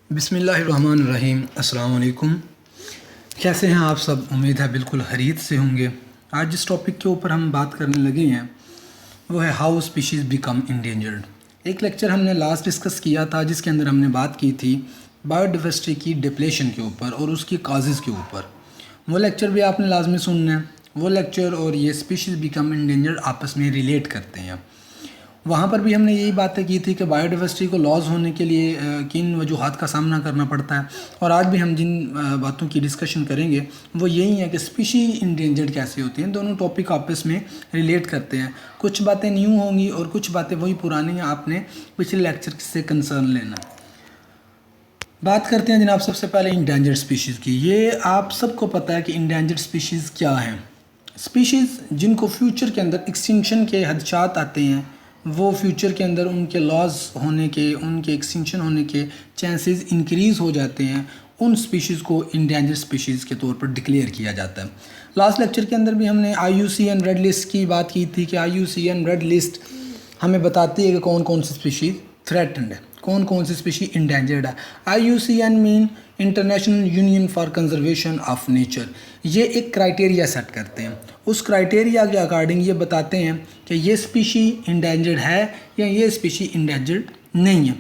बिस्मिल्लाहिर्रहमानिर्रहीम। अस्सलाम वालेकुम। कैसे हैं आप सब? उम्मीद है बिल्कुल खैरियत से होंगे। आज जिस टॉपिक के ऊपर हम बात करने लगे हैं वो है हाउ स्पीशीज़ बिकम इंडेंजर्ड। एक लेक्चर हमने लास्ट डिस्कस किया था जिसके अंदर हमने बात की थी बायोडाइवर्सिटी की डिप्लेशन के ऊपर और उसकी काजेज़ के ऊपर। वो लेक्चर भी आपने लाजमी सुनना है। वो लेक्चर और ये स्पीशीज़ बिकम इंडेंजर्ड आपस में रिलेट करते हैं। वहाँ पर भी हमने यही बातें की थी कि बायोडाइवर्सिटी को लॉस होने के लिए किन वजूहात का सामना करना पड़ता है, और आज भी हम जिन बातों की डिस्कशन करेंगे वो यही है कि स्पीशी इंडेंजर्ड कैसे होती हैं। दोनों टॉपिक आपस में रिलेट करते हैं। कुछ बातें न्यू होंगी और कुछ बातें वही पुरानी हैं, आपने पिछले लेक्चर से कंसर्न लेना। बात करते हैं जनाब सबसे पहले इंडेंजर्ड स्पीशीज़ की। ये आप सबको पता है कि इंडेंजर्ड स्पीशीज़ क्या हैं। स्पीशीज़ जिनको फ्यूचर के अंदर एक्सटिंक्शन के हदशात आते हैं, वो फ्यूचर के अंदर उनके लॉस होने के, उनके एक्सटिंक्शन होने के चांसेस इंक्रीज़ हो जाते हैं, उन स्पीशीज़ को इंडेंजर्ड स्पीशीज़ के तौर पर डिक्लेयर किया जाता है। लास्ट लेक्चर के अंदर भी हमने IUCN रेड लिस्ट की बात की थी कि IUCN रेड लिस्ट हमें बताती है कि कौन कौन सी स्पीशीज़ थ्रेटन्ड है, कौन कौन सी स्पीशी इंडेंजर्ड है। IUCN mean international union for conservation of nature. ये एक क्राइटेरिया सेट करते हैं। उस क्राइटेरिया के अकॉर्डिंग ये बताते हैं कि ये स्पीशी इंडेंजर्ड है या ये स्पीशी इंडेंजर्ड नहीं है।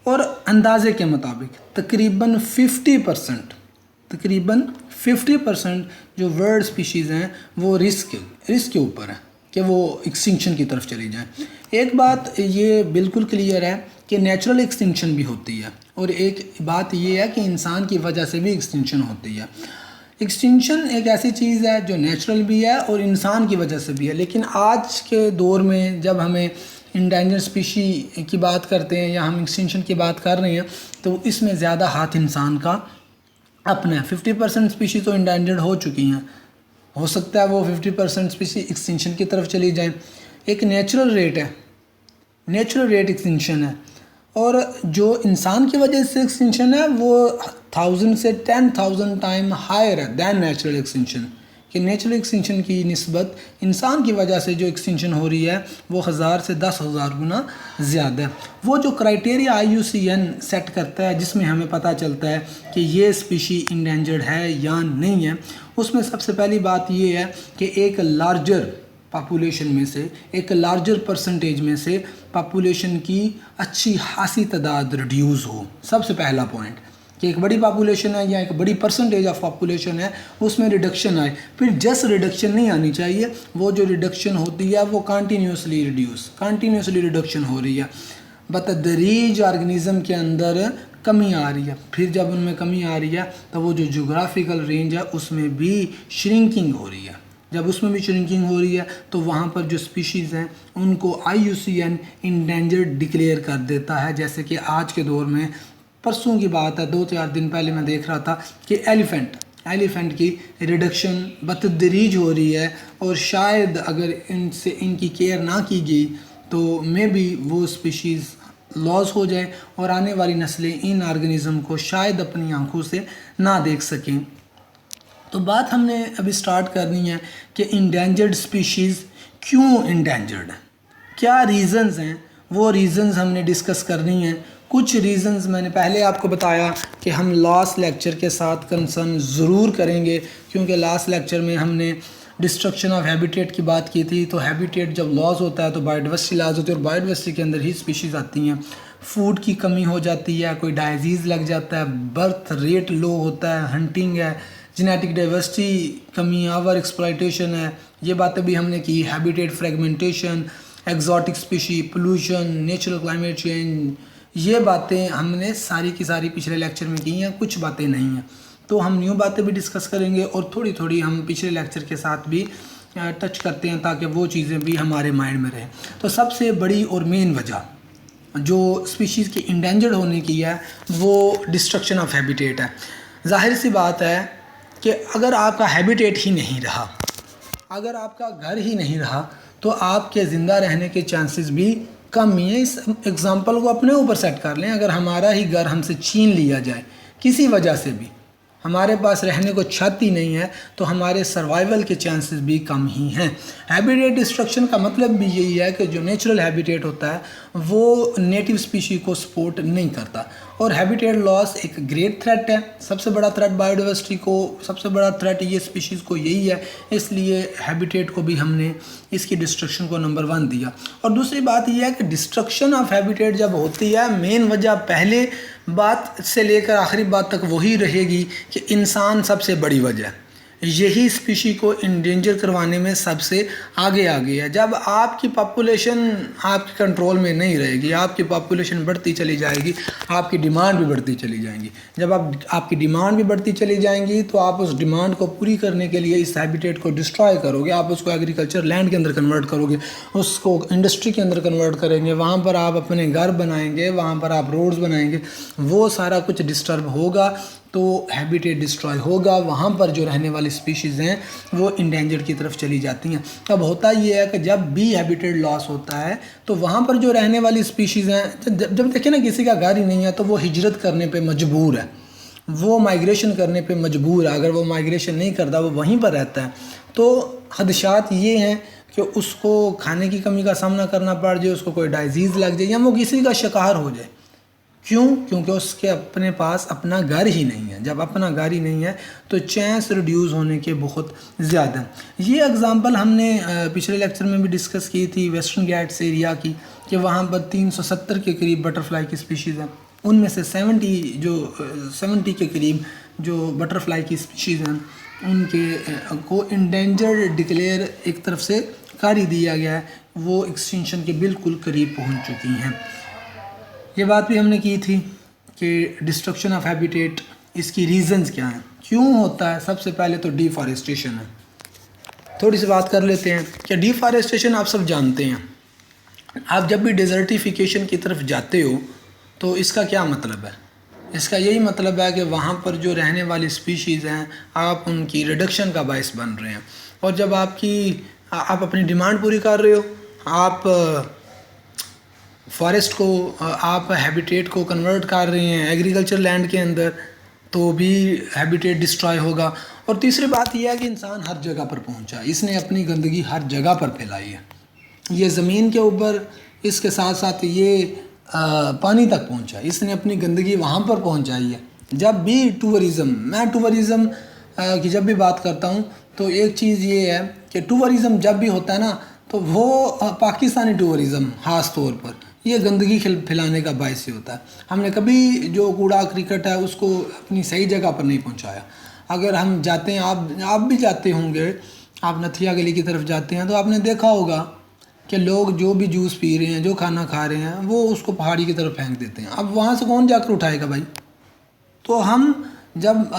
और अंदाजे के मुताबिक तकरीबन 50% जो वर्ल्ड स्पीशीज़ हैं वो रिस्क के ऊपर है कि वो एक्सटिंक्शन की तरफ चली जाएं। एक बात ये बिल्कुल क्लियर है कि नेचुरल एक्सटिंक्शन भी होती है, और एक बात ये है कि इंसान की वजह से भी एक्सटिंक्शन होती है। एक्सटिंक्शन एक ऐसी चीज़ है जो नेचुरल भी है और इंसान की वजह से भी है। लेकिन आज के दौर में जब हमें इंडेंजर्ड स्पीशी की बात करते हैं या हम एक्सटिंक्शन की बात कर रहे हैं तो इसमें ज़्यादा हाथ इंसान का अपना है। 50% स्पीशी तो इंडेंजर्ड हो चुकी हैं, हो सकता है वो 50% स्पीशी एक्सटिंक्शन की तरफ चली जाएं। एक नेचुरल रेट एक्सटिंक्शन है, और जो इंसान की वजह से एक्सटिंक्शन है वो 1000 से 10,000 टाइम हायर है दैन नेचुरल एक्सटिंक्शन। कि नेचुरल एक्सटिंक्शन की निस्बत इंसान की वजह से जो एक्सटिंक्शन हो रही है वो 1000 से 10,000 गुना ज़्यादा है। वो जो क्राइटेरिया IUCN सेट करता है जिसमें हमें पता चलता है कि ये स्पीशी इंडेंजर्ड है या नहीं है, उसमें सबसे पहली बात ये है कि एक लार्जर पॉपुलेशन में से, एक लार्जर परसेंटेज में से पॉपुलेशन की अच्छी खासी तादाद रिड्यूस हो। सबसे पहला पॉइंट कि एक बड़ी पॉपुलेशन है या एक बड़ी परसेंटेज ऑफ पॉपुलेशन है उसमें रिडक्शन आए। फिर जस्ट रिडक्शन नहीं आनी चाहिए, वो जो रिडक्शन होती है वो कंटिन्यूसली रिडक्शन हो रही है, बतदरीज ऑर्गेनिज्म के अंदर कमी आ रही है। फिर जब उनमें कमी आ रही है तो वो जो जोग्राफिकल रेंज है उसमें भी श्रिंकिंग हो रही है। जब उसमें भी श्रिंकिंग हो रही है तो वहाँ पर जो स्पीशीज़ हैं उनको IUCN इंडेंजर्ड डिक्लेयर कर देता है। जैसे कि आज के दौर में, परसों की बात है, 2-4 दिन पहले मैं देख रहा था कि एलिफेंट की रिडक्शन बतदरीज हो रही है, और शायद अगर इनकी केयर ना की गई तो मे बी वो स्पीशीज़ लॉस हो जाए और आने वाली नस्लें इन ऑर्गेनिज्म को शायद अपनी आंखों से ना देख सकें। तो बात हमने अभी स्टार्ट करनी है कि इंडेंजर्ड स्पीशीज़ क्यों इंडेंजर्ड है, क्या रीज़न्स हैं, वो रीज़न्स हमने डिस्कस करनी है। कुछ रीज़न्स मैंने पहले आपको बताया कि हम लास्ट लेक्चर के साथ कंसर्न ज़रूर करेंगे, क्योंकि लास्ट लेक्चर में हमने डिस्ट्रक्शन ऑफ हैबिटेट की बात की थी। तो हैबिटेट जब लॉस होता है तो बायोडाइवर्सिटी लॉस होती है, और बायोडाइवर्सिटी के अंदर ही स्पीशीज़ आती हैं। फूड की कमी हो जाती है, कोई डाइजीज़ लग जाता है, बर्थ रेट लो होता है, हंटिंग है, जेनेटिक डाइवर्सिटी कमी, ओवर एक्सप्लॉयटेशन है, ये बातें भी हमने की। Habitat fragmentation, exotic species, pollution, natural climate change, ये बातें हमने सारी की सारी पिछले लेक्चर में की हैं। कुछ बातें नहीं हैं तो हम न्यू बातें भी डिस्कस करेंगे, और थोड़ी थोड़ी हम पिछले लेक्चर के साथ भी टच करते हैं ताकि वो चीज़ें भी हमारे माइंड में रहें। तो सबसे बड़ी और मेन वजह जो स्पीशीज़ की इंडेंजर्ड होने की है वो डिस्ट्रक्शन ऑफ हैबिटेट है। जाहिर सी बात है कि अगर आपका हैबिटेट ही नहीं रहा, अगर आपका घर ही नहीं रहा तो आपके ज़िंदा रहने के चांसेस भी कम ही है। इस एग्ज़ाम्पल को अपने ऊपर सेट कर लें। अगर हमारा ही घर हमसे छीन लिया जाए किसी वजह से भी, हमारे पास रहने को छत ही नहीं है तो हमारे सर्वाइवल के चांसेस भी कम ही हैं। हैबिटेट डिस्ट्रक्शन का मतलब भी यही है कि जो नेचुरल हैबिटेट होता है वो नेटिव स्पीशी को सपोर्ट नहीं करता, और हैबिटेट लॉस एक ग्रेट थ्रेट है। सबसे बड़ा थ्रेट बायोडाइवर्सिटी को, सबसे बड़ा थ्रेट ये स्पीशीज़ को यही है, इसलिए हैबिटेट को भी हमने इसकी डिस्ट्रक्शन को नंबर 1 दिया। और दूसरी बात यह है कि डिस्ट्रक्शन ऑफ हैबिटेट जब होती है, मेन वजह पहले बात से लेकर आखिरी बात तक वही रहेगी कि इंसान सबसे बड़ी वजह है। यही स्पीशी को इंडेंजर करवाने में सबसे आगे है। जब आपकी पॉपुलेशन आपके कंट्रोल में नहीं रहेगी, आपकी पॉपुलेशन बढ़ती चली जाएगी, आपकी डिमांड भी बढ़ती चली जाएंगी। जब आपकी डिमांड भी बढ़ती चली जाएंगी तो आप उस डिमांड को पूरी करने के लिए इस हैबिटेट को डिस्ट्रॉय करोगे। आप उसको एग्रीकल्चर लैंड के अंदर कन्वर्ट करोगे, उसको इंडस्ट्री के अंदर कन्वर्ट करेंगे, वहाँ पर आप अपने घर बनाएंगे, वहाँ पर आप रोड्स बनाएंगे, वो सारा कुछ डिस्टर्ब होगा तो हैबिटेट डिस्ट्रॉय होगा। वहाँ पर जो रहने वाली स्पीशीज़ हैं वो इंडेंजर की तरफ चली जाती हैं। अब होता ये है कि जब भी हैबिटेट लॉस होता है तो वहाँ पर जो रहने वाली स्पीशीज़ हैं, जब देखें ना किसी का घर ही नहीं है तो वो हिजरत करने पे मजबूर है, वो माइग्रेशन करने पे मजबूर है। अगर वो माइग्रेशन नहीं करता, वो वहीं पर रहता है, तो खदशात ये हैं कि उसको खाने की कमी का सामना करना पड़ जाए, उसको कोई डिजीज़ लग जाए या वो किसी का शिकार हो जाए। क्यों? क्योंकि उसके अपने पास अपना घर ही नहीं है। जब अपना घर ही नहीं है तो चांस रिड्यूस होने के बहुत ज़्यादा हैं। ये एग्ज़ाम्पल हमने पिछले लेक्चर में भी डिस्कस की थी वेस्टर्न घाट्स एरिया की, कि वहाँ पर 370 के करीब बटरफ्लाई की स्पीशीज़ हैं। उनमें से 70 के करीब जो बटरफ्लाई की स्पीशीज़ हैं उनके को इंडेंजर्ड डिक्लेयर एक तरफ से कर ही दिया गया है, वो एक्सटिंक्शन के बिल्कुल करीब पहुँच चुकी हैं। ये बात भी हमने की थी कि डिस्ट्रक्शन ऑफ हैबिटेट, इसकी रीज़न्स क्या हैं, क्यों होता है। सबसे पहले तो डिफॉरेस्टेशन है। थोड़ी सी बात कर लेते हैं कि डिफॉरेस्टेशन आप सब जानते हैं। आप जब भी डेजर्टिफिकेशन की तरफ जाते हो तो इसका क्या मतलब है? इसका यही मतलब है कि वहाँ पर जो रहने वाली स्पीशीज़ हैं आप उनकी रिडक्शन का बायस बन रहे हैं। और जब आप अपनी डिमांड पूरी कर रहे हो, आप फॉरेस्ट को, आप हैबिटेट को कन्वर्ट कर रहे हैं एग्रीकल्चर लैंड के अंदर, तो भी हैबिटेट डिस्ट्रॉय होगा। और तीसरी बात यह है कि इंसान हर जगह पर पहुंचा, इसने अपनी गंदगी हर जगह पर फैलाई है। ये ज़मीन के ऊपर, इसके साथ साथ ये पानी तक पहुंचा, इसने अपनी गंदगी वहाँ पर पहुंचाई है। जब भी मैं टूरिज़म की जब भी बात करता हूँ तो एक चीज़ ये है कि टूरिज़म जब भी होता है ना, तो वो पाकिस्तानी टूरिज़म ख़ास तौर पर ये गंदगी फैलाने का बायस ही होता है। हमने कभी जो कूड़ा क्रिकेट है उसको अपनी सही जगह पर नहीं पहुंचाया। अगर हम जाते हैं, आप भी जाते होंगे, आप नथिया गली की तरफ जाते हैं तो आपने देखा होगा कि लोग जो भी जूस पी रहे हैं, जो खाना खा रहे हैं, वो उसको पहाड़ी की तरफ फेंक देते हैं। अब वहाँ से कौन जाकर उठाएगा भाई? तो हम जब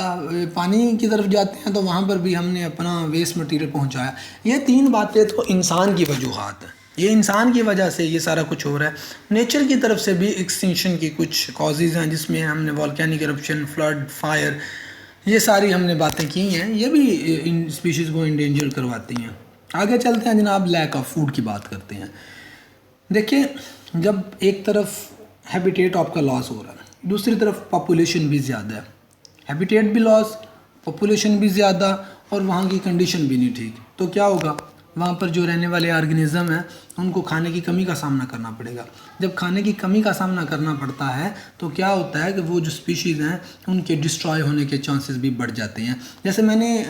पानी की तरफ जाते हैं तो वहाँ पर भी हमने अपना वेस्ट मटेरियल पहुँचाया। ये 3 बातें तो इंसान की वजूहात हैं, ये इंसान की वजह से ये सारा कुछ हो रहा है। नेचर की तरफ से भी एक्सटिंक्शन की कुछ कॉजेज़ हैं, जिसमें हमने वॉल्केनिक इरप्शन, फ्लड, फायर, ये सारी हमने बातें की हैं। ये भी इन स्पीशीज़ को इंडेंजर करवाती हैं। आगे चलते हैं जनाब, लैक ऑफ फूड की बात करते हैं। देखिए, जब एक तरफ हैबिटेट आपका लॉस हो रहा है, दूसरी तरफ पॉपुलेशन भी ज़्यादा है, हैबिटेट भी लॉस, पॉपुलेशन भी ज़्यादा, और वहाँ की कंडीशन भी नहीं ठीक, तो क्या होगा? वहाँ पर जो रहने वाले ऑर्गेनिज़म हैं उनको खाने की कमी का सामना करना पड़ेगा। जब खाने की कमी का सामना करना पड़ता है तो क्या होता है कि वो जो स्पीशीज़ हैं उनके डिस्ट्रॉय होने के चांसेस भी बढ़ जाते हैं। जैसे मैंने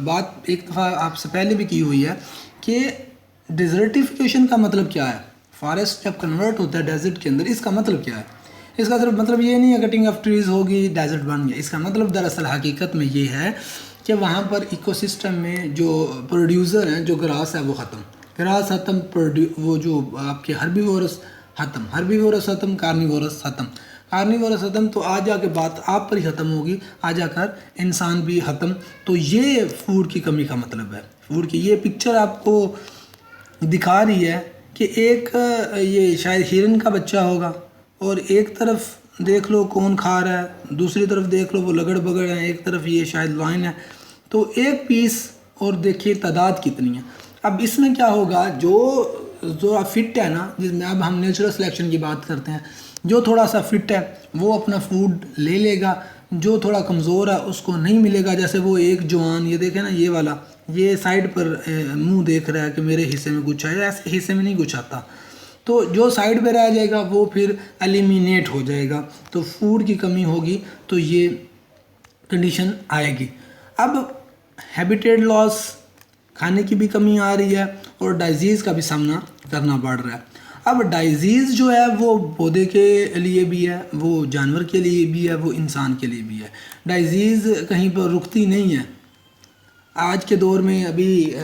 बात एक दफ़ा आपसे पहले भी की हुई है कि डिज़र्टिफिकेशन का मतलब क्या है। फॉरेस्ट जब कन्वर्ट होता है डेजर्ट के अंदर, इसका मतलब क्या है? इसका सिर्फ मतलब ये नहीं है कटिंग ऑफ ट्रीज़ होगी डेजर्ट बन गया। इसका मतलब दरअसल हकीकत में ये है कि वहाँ पर इकोसिस्टम में जो प्रोड्यूसर हैं, जो ग्रास है वो ख़त्म, वो जो आपके हर्बीवोरस ख़त्म, कार्निवोरस ख़त्म, तो आ जाके बात आप पर ही ख़त्म होगी, आ जाकर इंसान भी ख़त्म। तो ये फूड की कमी का मतलब है। फूड की ये पिक्चर आपको दिखा रही है कि एक ये शायद हिरन का बच्चा होगा, और एक तरफ देख लो कौन खा रहा है, दूसरी तरफ देख लो वो लगड़ बगड़ है, एक तरफ ये शायद लाइन है, तो एक पीस, और देखिए तादाद कितनी है। अब इसमें क्या होगा, जो फिट है ना, जिसमें अब हम नेचुरल सिलेक्शन की बात करते हैं, जो थोड़ा सा फिट है वो अपना फूड ले लेगा, जो थोड़ा कमज़ोर है उसको नहीं मिलेगा। जैसे वो एक जवान, ये देखे ना, ये वाला, ये साइड पर मुंह देख रहा है कि मेरे हिस्से में कुछ है, ऐसे हिस्से में नहीं कुछ आता, तो जो साइड पे रह जाएगा वो फिर एलिमिनेट हो जाएगा, तो फूड की कमी होगी तो ये कंडीशन आएगी। अब हैबिटेट लॉस, खाने की भी कमी आ रही है और डिजीज़ का भी सामना करना पड़ रहा है। अब डिजीज़ जो है वो पौधे के लिए भी है, वो जानवर के लिए भी है, वो इंसान के लिए भी है। डिजीज़ कहीं पर रुकती नहीं है। आज के दौर में अभी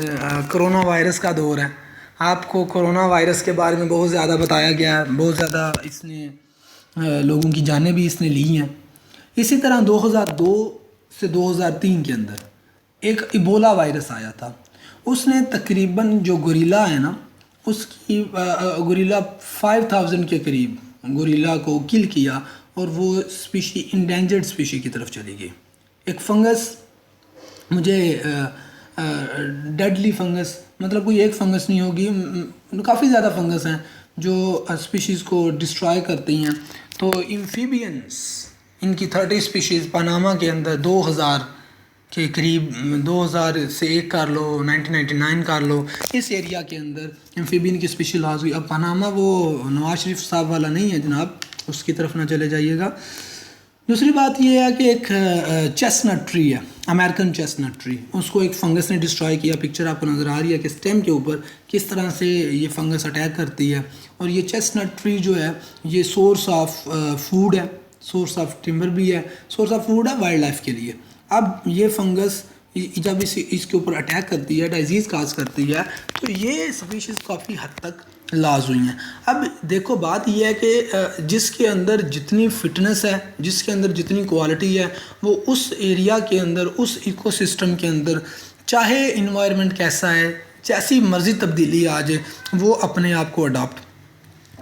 कोरोना वायरस का दौर है। आपको कोरोना वायरस के बारे में बहुत ज़्यादा बताया गया है, बहुत ज़्यादा इसने लोगों की जानें भी इसने ली हैं। इसी तरह 2002 से 2003 के अंदर एक इबोला वायरस आया था। उसने तकरीबन जो गोरिल्ला है ना, उसकी गोरिल्ला 5000 के करीब गोरिल्ला को किल किया और वो स्पीशी इंडेंजर्ड स्पीशी की तरफ चली गई। एक फंगस, मुझे डेडली फंगस, मतलब कोई एक फंगस नहीं होगी, काफ़ी ज़्यादा फंगस हैं जो स्पीशीज़ को डिस्ट्रॉय करती हैं। तो एम्फीबियंस, इनकी 30 स्पीशीज़ पनामा के अंदर 2000 के करीब, 2000 से एक कर लो, 1999 कर लो, इस एरिया के अंदर एम्फीबियन की स्पीशी लॉस हुई। अब पनामा वो नवाज शरीफ साहब वाला नहीं है जनाब, उसकी तरफ ना चले जाइएगा। दूसरी बात ये है कि एक चेस्टनट ट्री है, अमेरिकन चेस्टनट ट्री, उसको एक फंगस ने डिस्ट्रॉय किया। पिक्चर आपको नज़र आ रही है कि स्टेम के ऊपर किस तरह से ये फंगस अटैक करती है। और ये चेस्टनट ट्री जो है ये सोर्स ऑफ फूड है, सोर्स ऑफ टिम्बर भी है, सोर्स ऑफ फूड है वाइल्ड लाइफ के लिए। अब ये फंगस जब इसके ऊपर अटैक करती है, डिजीज़ काज करती है, तो ये स्पीशीज़ काफ़ी हद तक लॉस हुई हैं। अब देखो बात यह है कि जिसके अंदर जितनी फिटनेस है, जिसके अंदर जितनी क्वालिटी है, वो उस एरिया के अंदर, उस इकोसिस्टम के अंदर, चाहे इन्वायरमेंट कैसा है, जैसी मर्ज़ी तब्दीली आ जाए, वो अपने आप को अडॉप्ट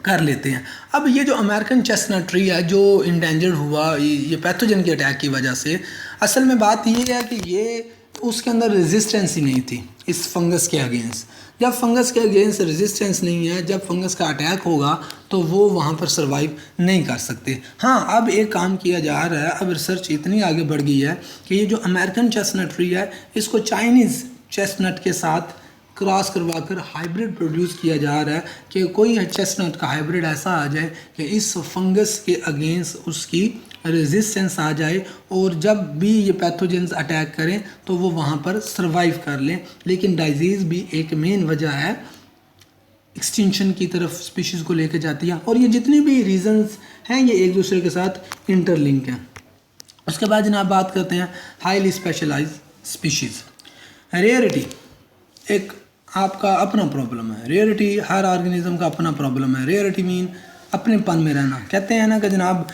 कर लेते हैं। अब ये जो अमेरिकन चेस्टनट ट्री है जो इंडेंजर्ड हुआ ये पैथोजन के अटैक की वजह से, असल में बात ये है कि ये उसके अंदर रेजिस्टेंस ही नहीं थी इस फंगस के अगेंस्ट। जब फंगस के अगेंस्ट रेजिस्टेंस नहीं है, जब फंगस का अटैक होगा तो वो वहाँ पर सर्वाइव नहीं कर सकते। हाँ, अब एक काम किया जा रहा है, अब रिसर्च इतनी आगे बढ़ गई है कि ये जो अमेरिकन चेस्टनट ट्री है इसको चाइनीज़ चेस्टनट के साथ क्रॉस करवा कर हाइब्रिड प्रोड्यूस किया जा रहा है कि कोई चेस्टनट का हाइब्रिड ऐसा आ जाए कि इस फंगस के अगेंस्ट उसकी रेजिस्टेंस आ जाए और जब भी ये पैथोजेंस अटैक करें तो वो वहाँ पर सर्वाइव कर लें। लेकिन डिजीज़ भी एक मेन वजह है, एक्सटिंक्शन की तरफ स्पीशीज़ को लेकर जाती है। और ये जितनी भी रीजंस हैं ये एक दूसरे के साथ इंटरलिंक हैं। उसके बाद जनाब बात करते हैं हाईली स्पेशलाइज्ड स्पीशीज़। रेयरिटी एक आपका अपना प्रॉब्लम है। रेयरिटी हर ऑर्गेनिज्म का अपना प्रॉब्लम है। रेयरिटी मीन अपनेपन में रहना। कहते हैं ना कि जनाब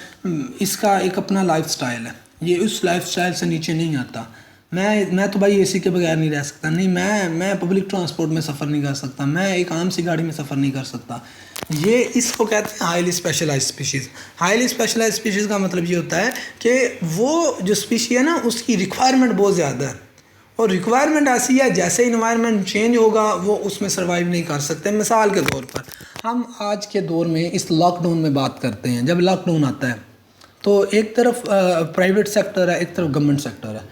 इसका एक अपना लाइफस्टाइल है, ये उस लाइफस्टाइल से नीचे नहीं आता। मैं तो भाई एसी के बगैर नहीं रह सकता, नहीं मैं पब्लिक ट्रांसपोर्ट में सफ़र नहीं कर सकता, मैं एक आम सी गाड़ी में सफ़र नहीं कर सकता। ये इसको कहते हैं highly specialised species. Highly specialised species का मतलब ये होता है कि वो जो स्पीशी है ना उसकी रिक्वायरमेंट बहुत ज़्यादा है और रिक्वायरमेंट ऐसी है जैसे इन्वायरमेंट चेंज होगा वो उसमें सर्वाइव नहीं कर सकते। मिसाल के तौर पर हम आज के दौर में इस लॉकडाउन में बात करते हैं। जब लॉकडाउन आता है तो एक तरफ प्राइवेट सेक्टर है, एक तरफ गवर्नमेंट सेक्टर है।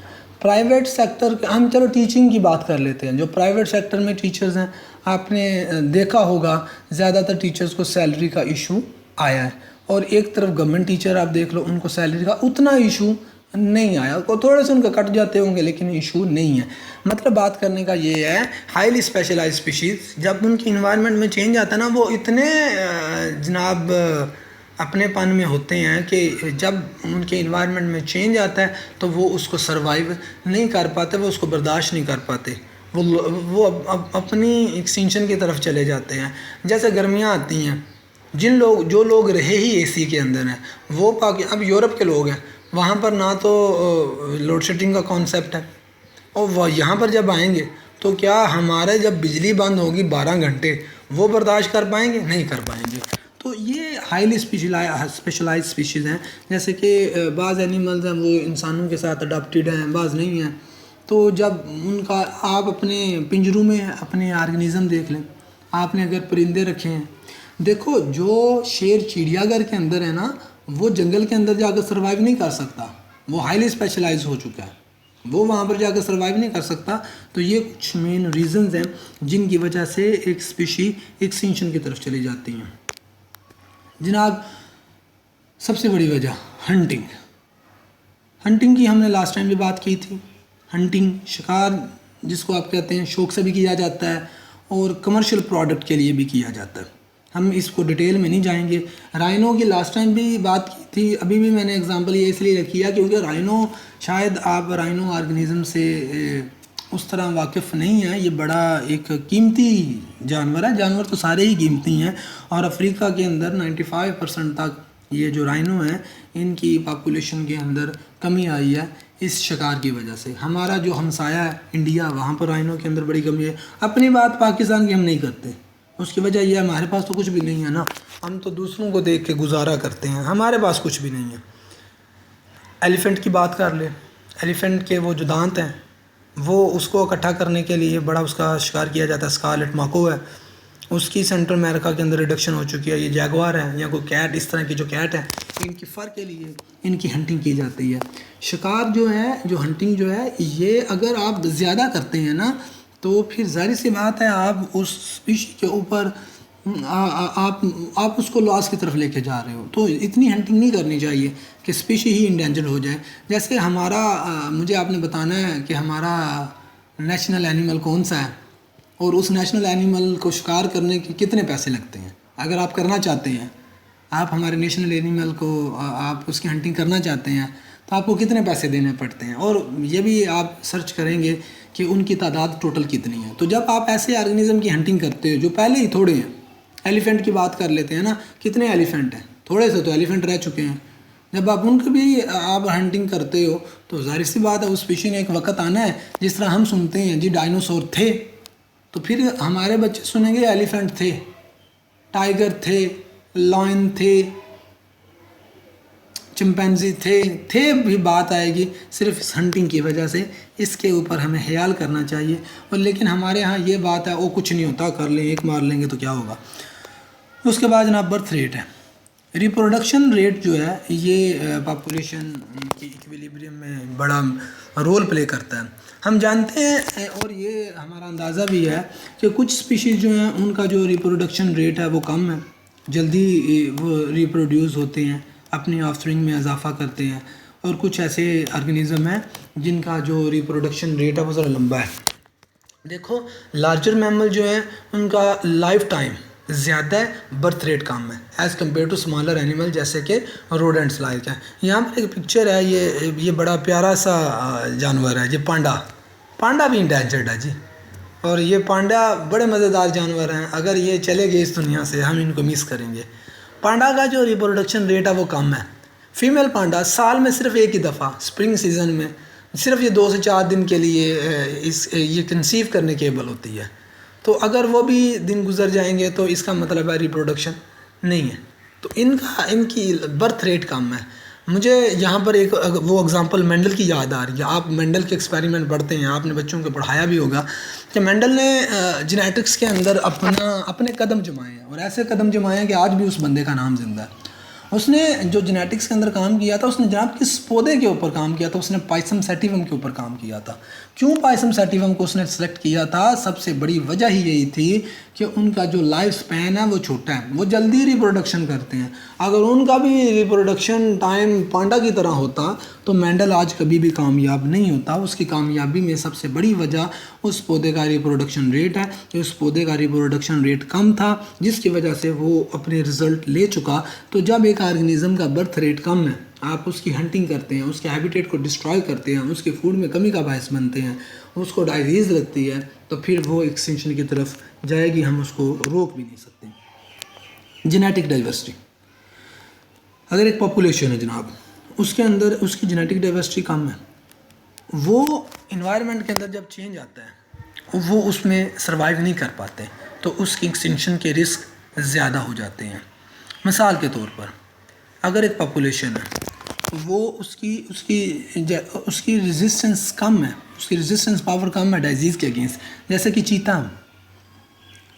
प्राइवेट सेक्टर, हम चलो टीचिंग की बात कर लेते हैं। जो प्राइवेट सेक्टर में टीचर्स हैं, आपने देखा होगा ज़्यादातर टीचर्स को सैलरी का इशू आया है और एक तरफ गवर्नमेंट टीचर आप देख लो उनको सैलरी का उतना इशू नहीं आया, को थोड़े से उनका कट जाते होंगे लेकिन इशू नहीं है। मतलब बात करने का ये है हाईली स्पेशलाइज्ड स्पीशीज़ जब उनकी इन्वायरमेंट में चेंज आता है ना वो इतने जनाब अपनेपन में होते हैं कि जब उनके इन्वायरमेंट में चेंज आता है तो वो उसको सर्वाइव नहीं कर पाते, वो उसको बर्दाश्त नहीं कर पाते, वो अपनी एक्सटिंक्शन की तरफ चले जाते हैं। जैसे गर्मियाँ आती हैं, जो लोग रहे ही एसी के अंदर हैं वो अब यूरोप के लोग हैं, वहाँ पर ना तो लोड शेडिंग का कॉन्सेप्ट है और वह यहाँ पर जब आएंगे तो क्या हमारे जब बिजली बंद होगी 12 घंटे वो बर्दाश्त कर पाएंगे? नहीं कर पाएंगे। तो ये हाईली स्पेशलाइज्ड स्पीशीज़ हैं। जैसे कि बाज़ एनिमल्स हैं वो इंसानों के साथ अडॉप्टेड हैं, बाज़ नहीं हैं। तो जब उनका आप अपने पिंजरों में अपने ऑर्गेनिज्म देख लें, आपने अगर परिंदे रखे हैं, देखो जो शेर चिड़ियाघर के अंदर है ना वो जंगल के अंदर जाकर सर्वाइव नहीं कर सकता, वो हाईली स्पेशलाइज हो चुका है, वो वहाँ पर जाकर सर्वाइव नहीं कर सकता। तो ये कुछ मेन रीजंस हैं जिनकी वजह से एक स्पीशी एक्सटिंक्शन की तरफ चली जाती हैं। जनाब सबसे बड़ी वजह हंटिंग। हंटिंग की हमने लास्ट टाइम भी बात की थी। हंटिंग शिकार जिसको आप कहते हैं शौक से भी किया जाता है और कमर्शियल प्रोडक्ट के लिए भी किया जाता है। हम इसको डिटेल में नहीं जाएंगे। राइनो की लास्ट टाइम भी बात की थी, अभी भी मैंने एग्जांपल ये इसलिए रखी है क्योंकि राइनो शायद आप राइनो ऑर्गेनिज्म से उस तरह वाकिफ़ नहीं है। ये बड़ा एक कीमती जानवर है। जानवर तो सारे ही कीमती हैं और अफ्रीका के अंदर 95% तक ये जो राइनो है इनकी पॉपुलेशन के अंदर कमी आई है इस शिकार की वजह से। हमारा जो हमसाया है इंडिया, वहाँ पर राइनो के अंदर बड़ी कमी है। अपनी बात पाकिस्तान की हम नहीं करते, उसकी वजह यह है हमारे पास तो कुछ भी नहीं है ना, हम तो दूसरों को देख के गुजारा करते हैं, हमारे पास कुछ भी नहीं है। एलिफेंट की बात कर ले, एलिफेंट के वो जो दांत हैं वो उसको इकट्ठा करने के लिए बड़ा उसका शिकार किया जाता है। स्कारलेट माको है, उसकी सेंट्रल अमेरिका के अंदर रिडक्शन हो चुकी है। ये जैगवार है या कोई कैट, इस तरह की जो कैट है, इनकी फ़र के लिए इनकी हंटिंग की जाती है। शिकार जो है, जो हंटिंग जो है, ये अगर आप ज़्यादा करते हैं ना तो फिर जाहिर सी बात है आप उस स्पीशी के ऊपर आप उसको लॉस की तरफ लेके जा रहे हो। तो इतनी हंटिंग नहीं करनी चाहिए कि स्पीशी ही इंडेंजर हो जाए। जैसे हमारा मुझे आपने बताना है कि हमारा नेशनल एनिमल कौन सा है और उस नेशनल एनिमल को शिकार करने के कितने पैसे लगते हैं। अगर आप करना चाहते हैं, आप हमारे नेशनल एनिमल को आप उसकी हंटिंग करना चाहते हैं तो आपको कितने पैसे देने पड़ते हैं, और ये भी आप सर्च करेंगे कि उनकी तादाद टोटल कितनी है। तो जब आप ऐसे ऑर्गेनिज्म की हंटिंग करते हो जो पहले ही थोड़े हैं, एलिफेंट की बात कर लेते हैं ना, कितने एलिफेंट हैं, थोड़े से तो एलिफेंट रह चुके हैं। जब आप उनकी भी आप हंटिंग करते हो तो जाहिर सी बात है उस स्पीशी ने एक वक्त आना है। जिस तरह हम सुनते हैं जी डायनासोर थे, तो फिर हमारे बच्चे सुनेंगे एलिफेंट थे, टाइगर थे, लॉयन थे, चिंपैंजी थे भी बात आएगी सिर्फ इस हंटिंग की वजह से। इसके ऊपर हमें ख्याल करना चाहिए। और लेकिन हमारे यहाँ ये बात है वो कुछ नहीं होता, कर लें, एक मार लेंगे तो क्या होगा। उसके बाद जनाब बर्थ रेट है, रिप्रोडक्शन रेट जो है ये पॉपुलेशन की इक्विलिब्रियम में बड़ा रोल प्ले करता है। हम जानते हैं और ये हमारा अंदाज़ा भी है कि कुछ स्पीशीज़ जो हैं उनका जो रिप्रोडक्शन रेट है वो कम है, जल्दी वो रिप्रोड्यूस होते हैं, अपनी ऑफस्प्रिंग में इजाफा करते हैं। और कुछ ऐसे ऑर्गेनिज्म हैं जिनका जो रिप्रोडक्शन रेट है वो ज़रा लंबा है। देखो लार्जर मैमल जो है उनका लाइफ टाइम ज़्यादा है, बर्थ रेट कम है as compared to smaller animal जैसे कि रोडेंट्स लाइक है। यहाँ पर एक पिक्चर है, ये बड़ा प्यारा सा जानवर है, ये पांडा भी इंडेंजर्ड है जी। और ये पांडा बड़े मज़ेदार जानवर हैं, अगर ये चले गए इस दुनिया से हम इनको मिस करेंगे। पांडा का जो रिप्रोडक्शन रेट है वो कम है। फीमेल पांडा साल में सिर्फ एक ही दफ़ा स्प्रिंग सीज़न में सिर्फ ये 2 से 4 दिन के लिए ये कंसीव करने केबल होती है। तो अगर वो भी दिन गुजर जाएंगे तो इसका मतलब है रिप्रोडक्शन नहीं है। तो इनकी बर्थ रेट कम है। मुझे यहाँ पर एक वो एग्ज़ाम्पल मेंडल की याद आ रही है। आप मेंडल के एक्सपेरिमेंट पढ़ते हैं, आपने बच्चों को पढ़ाया भी होगा कि मेंडल ने जेनेटिक्स के अंदर अपने कदम जमाए हैं, और ऐसे कदम जमाए हैं कि आज भी उस बंदे का नाम जिंदा है। उसने जो जेनेटिक्स के अंदर काम किया था, उसने जनाब किस पौधे के ऊपर काम किया था, उसने पाइसम सैटिवम के ऊपर काम किया था। क्यों पाइसम सैटिवम को उसने सेलेक्ट किया था? सबसे बड़ी वजह ही यही थी कि उनका जो लाइफ स्पैन है वो छोटा है, वो जल्दी रिप्रोडक्शन करते हैं। अगर उनका भी रिप्रोडक्शन टाइम पांडा की तरह होता तो मेंडल आज कभी भी कामयाब नहीं होता। उसकी कामयाबी में सबसे बड़ी वजह उस पौधे का रिप्रोडक्शन रेट है कि उस पौधे का रिप्रोडक्शन रेट कम था, जिसकी वजह से वो अपने रिज़ल्ट ले चुका। तो जब एक ऑर्गेनिज्म का बर्थ रेट कम है, आप उसकी हंटिंग करते हैं, उसके हैबिटेट को डिस्ट्रॉय करते हैं, उसके फूड में कमी का बायस बनते हैं, उसको डायजीज़ लगती है, तो फिर वो एक्सटिंक्शन की तरफ जाएगी, हम उसको रोक भी नहीं सकते। जेनेटिक डाइवर्सिटी, अगर एक पॉपुलेशन है जनाब, उसके अंदर उसकी जेनेटिक डाइवर्सिटी कम है, वो इन्वायरमेंट के अंदर जब चेंज आता है वो उसमें सर्वाइव नहीं कर पाते, तो उसकी एक्सटिंक्शन के रिस्क ज़्यादा हो जाते हैं। मिसाल के तौर पर अगर एक पॉपुलेशन है वो उसकी रेजिस्टेंस कम है, उसकी रेजिस्टेंस पावर कम है डिजीज़ के अगेंस्ट, जैसे कि चीता,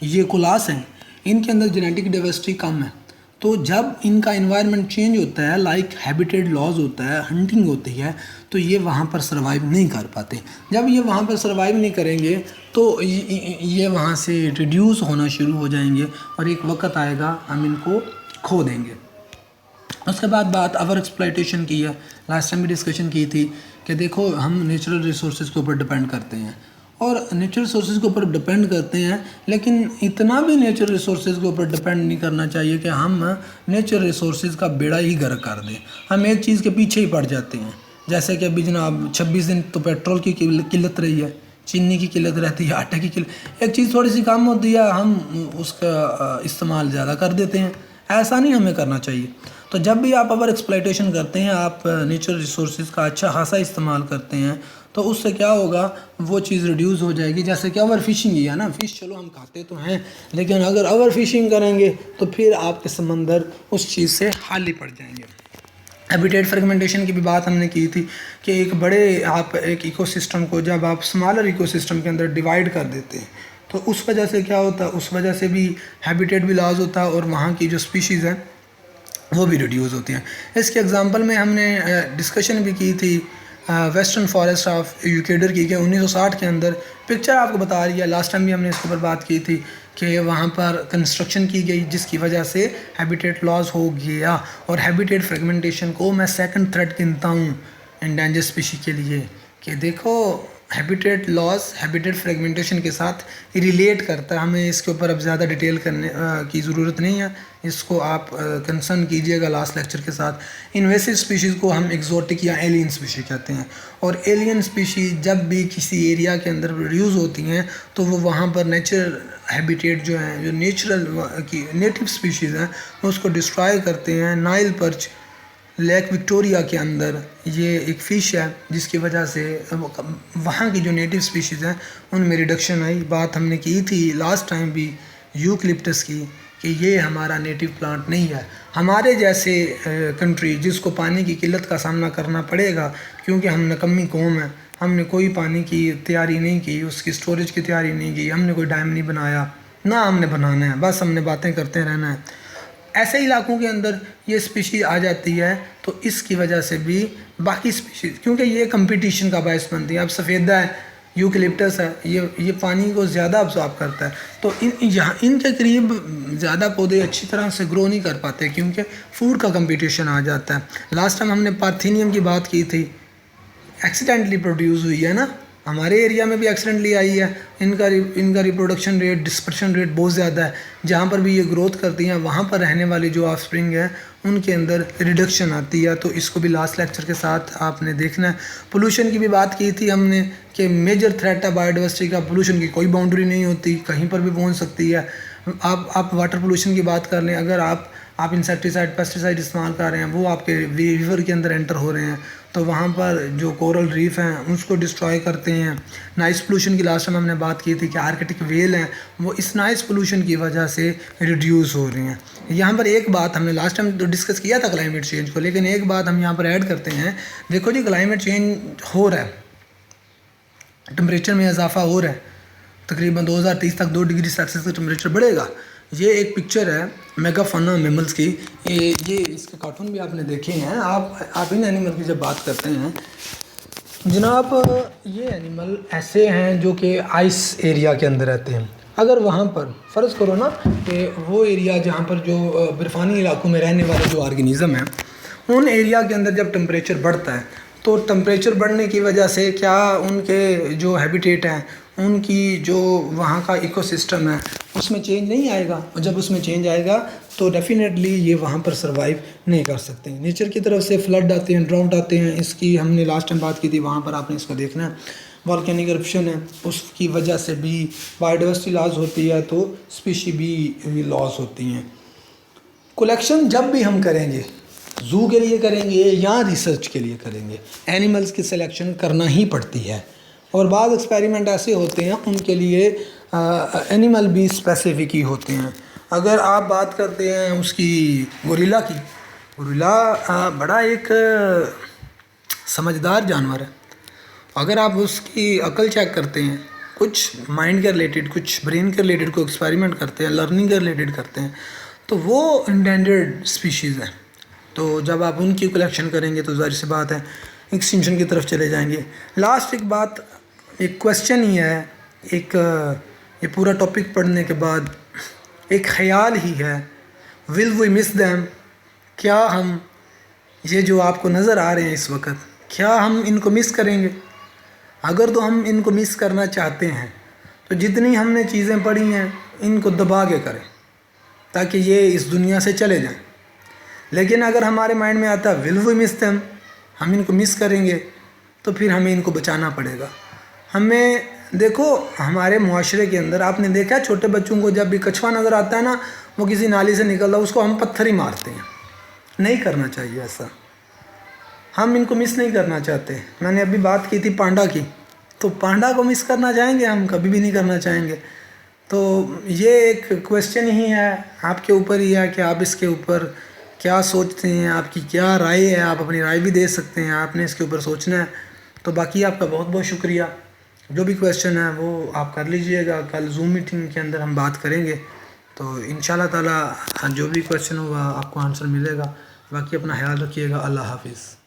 ये कुलास हैं, इनके अंदर जेनेटिक डाइवर्सिटी कम है, तो जब इनका इन्वायरमेंट चेंज होता है, लाइक हैबिटेट लॉस होता है, हंटिंग होती है, तो ये वहाँ पर सर्वाइव नहीं कर पाते। जब ये वहाँ पर सर्वाइव नहीं करेंगे तो ये वहाँ से रिड्यूस होना शुरू हो जाएंगे और एक वक्त आएगा हम इनको खो देंगे। उसके बाद बात ओवर एक्सप्लॉयटेशन की है। लास्ट टाइम भी डिस्कशन की थी कि देखो हम नेचुरल रिसोर्सेज के ऊपर डिपेंड करते हैं और नेचुरल रिसोर्सेज के ऊपर डिपेंड करते हैं, लेकिन इतना भी नेचुरल रिसोर्सेज के ऊपर डिपेंड नहीं करना चाहिए कि हम नेचुरल रिसोर्सेज का बेड़ा ही गर्क कर दें। हम एक चीज़ के पीछे ही पड़ जाते हैं, जैसे कि अभी जनाब 26 दिन तो पेट्रोल की किल्लत रही है, चीनी की किल्लत रहती है, आटे की किल्लत। एक चीज़ थोड़ी सी कम होती है, हम उसका इस्तेमाल ज़्यादा कर देते हैं। ऐसा नहीं हमें करना चाहिए। तो जब भी आप ओवर एक्सप्लॉयटेशन करते हैं, आप नेचुरल रिसोर्सेज का अच्छा खासा इस्तेमाल करते हैं, तो उससे क्या होगा, वो चीज़ रिड्यूस हो जाएगी। जैसे कि ओवर फिशिंग ही है ना, फ़िश चलो हम खाते तो हैं, लेकिन अगर ओवर फिशिंग करेंगे तो फिर आपके समंदर उस चीज़ से खाली पड़ जाएंगे। हैबिटेट फ्रेगमेंटेशन की भी बात हमने की थी कि एक बड़े आप एक इकोसिस्टम को जब आप स्मॉलर इकोसिस्टम के अंदर डिवाइड कर देते हैं तो उस वजह से क्या होता है, उस वजह से भी हैबिटेट भी लॉस होता है और वहाँ की जो स्पीशीज़ हैं वो भी रिड्यूस होती हैं। इसके एग्जांपल में हमने डिस्कशन भी की थी वेस्टर्न फॉरेस्ट ऑफ यूकेडर की, कि 1960 के अंदर पिक्चर आपको बता रही है। लास्ट टाइम भी हमने इसके ऊपर बात की थी कि वहाँ पर कंस्ट्रक्शन की गई जिसकी वजह से हैबिटेट लॉस हो गया। और हैबिटेट फ्रेगमेंटेशन को मैं सेकंड थ्रेट गिनता हूँ एंडेंजर स्पीशी के लिए, कि देखो हैबिटेट लॉस हैबिटेट फ्रेगमेंटेशन के साथ रिलेट करता है। हमें इसके ऊपर अब ज़्यादा डिटेल करने की ज़रूरत नहीं है, इसको आप कंसर्न कीजिएगा लास्ट लेक्चर के साथ। इन्वेसिव स्पीशीज़ को हम एक्जोटिक या एलियन स्पीशी कहते हैं, और एलियन स्पीशी जब भी किसी एरिया के अंदर प्रोड्यूस होती हैं तो वो वहाँ पर नेचुरल हैबिटेट जो है, जो नेचुरल की नेटिव स्पीशीज़ हैं, उसको डिस्ट्रॉय करते हैं। नाइल पर्च लेक विक्टोरिया के अंदर ये एक फ़िश है जिसकी वजह से वहाँ की जो नेटिव स्पीशीज़ हैं उनमें रिडक्शन आई। बात हमने की थी लास्ट टाइम भी यूकलिप्टस की कि ये हमारा नेटिव प्लांट नहीं है। हमारे जैसे कंट्री जिसको पानी की किल्लत का सामना करना पड़ेगा क्योंकि हम नकम्मी कौम है, हमने कोई पानी की तैयारी नहीं की, उसकी स्टोरेज की तैयारी नहीं की, हमने कोई डैम नहीं बनाया, ना हमने बनाना है, बस हमने बातें करते रहना है। ऐसे इलाकों के अंदर ये स्पीशीज़ आ जाती है तो इसकी वजह से भी बाकी स्पीशीज़, क्योंकि ये कंपटीशन का बायस बनती है। अब सफ़ेदा है, यूकलिप्टस है, ये पानी को ज़्यादा अब्सॉर्ब करता है, तो यहाँ इनके करीब ज़्यादा पौधे अच्छी तरह से ग्रो नहीं कर पाते क्योंकि फूड का कंपटीशन आ जाता है। लास्ट टाइम हमने पार्थेनियम की बात की थी, एक्सीडेंटली प्रोड्यूस हुई है ना, हमारे एरिया में भी एक्सीडेंटली आई है। इनका रिप्रोडक्शन रेट, डिस्पर्शन रेट बहुत ज़्यादा है। जहाँ पर भी ये ग्रोथ करती हैं वहाँ पर रहने वाली जो ऑफस्प्रिंग है उनके अंदर रिडक्शन आती है। तो इसको भी लास्ट लेक्चर के साथ आपने देखना है। पोल्यूशन की भी बात की थी हमने कि मेजर थ्रेट है बायोडाइवर्सिटी का, पोल्यूशन की कोई बाउंड्री नहीं होती, कहीं पर भी पहुँच सकती है। आप वाटर पोल्यूशन की बात कर लें, अगर आप इंसेक्टिसाइड पेस्टिसाइड इस्तेमाल कर रहे हैं, वो आपके रिवर के अंदर एंटर हो रहे हैं तो वहाँ पर जो कोरल रीफ हैं उसको डिस्ट्रॉय करते हैं। नॉइस पोल्यूशन की लास्ट टाइम हमने बात की थी कि आर्कटिक वेल हैं वो इस नॉइस पोल्यूशन की वजह से रिड्यूस हो रही हैं। यहाँ पर एक बात हमने लास्ट टाइम तो डिस्कस किया था क्लाइमेट चेंज को, लेकिन एक बात हम यहाँ पर ऐड करते हैं। देखो जी, क्लाइमेट चेंज हो रहा है, टेम्परेचर में इजाफा हो रहा है, तकरीबन 2030 तक 2 डिग्री सेल्सियस का टेम्परेचर बढ़ेगा। ये एक पिक्चर है मेगाफाना मैमल्स की, ये इसके कार्टून भी आपने देखे हैं। आप इन एनिमल की जब बात करते हैं जनाब, ये एनिमल ऐसे हैं जो कि आइस एरिया के अंदर रहते हैं। अगर वहाँ पर फ़र्ज़ करो ना कि वो एरिया जहाँ पर जो बर्फ़ानी इलाकों में रहने वाले जो ऑर्गेनिज़म हैं, उन एरिया के अंदर जब टेम्परेचर बढ़ता है तो टेम्परेचर बढ़ने की वजह से क्या उनके जो हैबिटेट हैं, उनकी जो वहाँ का इकोसिस्टम है उसमें चेंज नहीं आएगा, और जब उसमें चेंज आएगा तो डेफिनेटली ये वहाँ पर सर्वाइव नहीं कर सकते। नेचर की तरफ से फ्लड आते हैं, ड्राउट आते हैं, इसकी हमने लास्ट टाइम बात की थी, वहाँ पर आपने इसको देखना है। वॉल्केनिक इरप्शन है, उसकी वजह से भी बायोडाइवर्सिटी लॉस होती है, तो स्पीशी भी लॉस होती हैं। कलेक्शन जब भी हम करेंगे, ज़ू के लिए करेंगे या रिसर्च के लिए करेंगे, एनिमल्स की सिलेक्शन करना ही पड़ती है। और बाद एक्सपेरिमेंट ऐसे होते हैं उनके लिए एनिमल भी स्पेसिफिक ही होते हैं। अगर आप बात करते हैं उसकी गोरिल्ला की, गोरिल्ला बड़ा एक समझदार जानवर है। अगर आप उसकी अकल चेक करते हैं, कुछ माइंड के रिलेटेड, कुछ ब्रेन के रिलेटेड को एक्सपेरिमेंट करते हैं, लर्निंग के रिलेटेड करते हैं, तो वो इंडेंजर्ड स्पीशीज़ है। तो जब आप उनकी कलेक्शन करेंगे तो ज़ाहिर सी बात है एक्सटिंक्शन की तरफ चले जाएंगे। लास्ट एक बात, एक क्वेश्चन ही है, एक ये पूरा टॉपिक पढ़ने के बाद एक ख्याल ही है, विल वी मिस दैम, क्या हम ये जो आपको नज़र आ रहे हैं इस वक्त, क्या हम इनको मिस करेंगे? अगर तो हम इनको मिस करना चाहते हैं तो जितनी हमने चीज़ें पढ़ी हैं इनको दबा के करें ताकि ये इस दुनिया से चले जाएं। लेकिन अगर हमारे माइंड में आता है विल वी मिस दैम, हम इनको मिस करेंगे, तो फिर हमें इनको बचाना पड़ेगा। हमें देखो हमारे मुआशरे के अंदर आपने देखा है छोटे बच्चों को जब भी कछुआ नज़र आता है ना, वो किसी नाली से निकलता है उसको हम पत्थर ही मारते हैं। नहीं करना चाहिए ऐसा, हम इनको मिस नहीं करना चाहते। मैंने अभी बात की थी पांडा की, तो पांडा को मिस करना चाहेंगे हम? कभी भी नहीं करना चाहेंगे। तो ये एक क्वेश्चन ही है, आपके ऊपर ही है कि आप इसके ऊपर क्या सोचते हैं, आपकी क्या राय है। आप अपनी राय भी दे सकते हैं, आपने इसके ऊपर सोचना है। तो बाकी आपका बहुत बहुत शुक्रिया। जो भी क्वेश्चन है वो आप कर लीजिएगा, कल जूम मीटिंग के अंदर हम बात करेंगे। तो इंशाल्लाह ताला जो भी क्वेश्चन होगा आपको आंसर मिलेगा। बाकी अपना ख्याल रखिएगा। अल्लाह हाफिज़।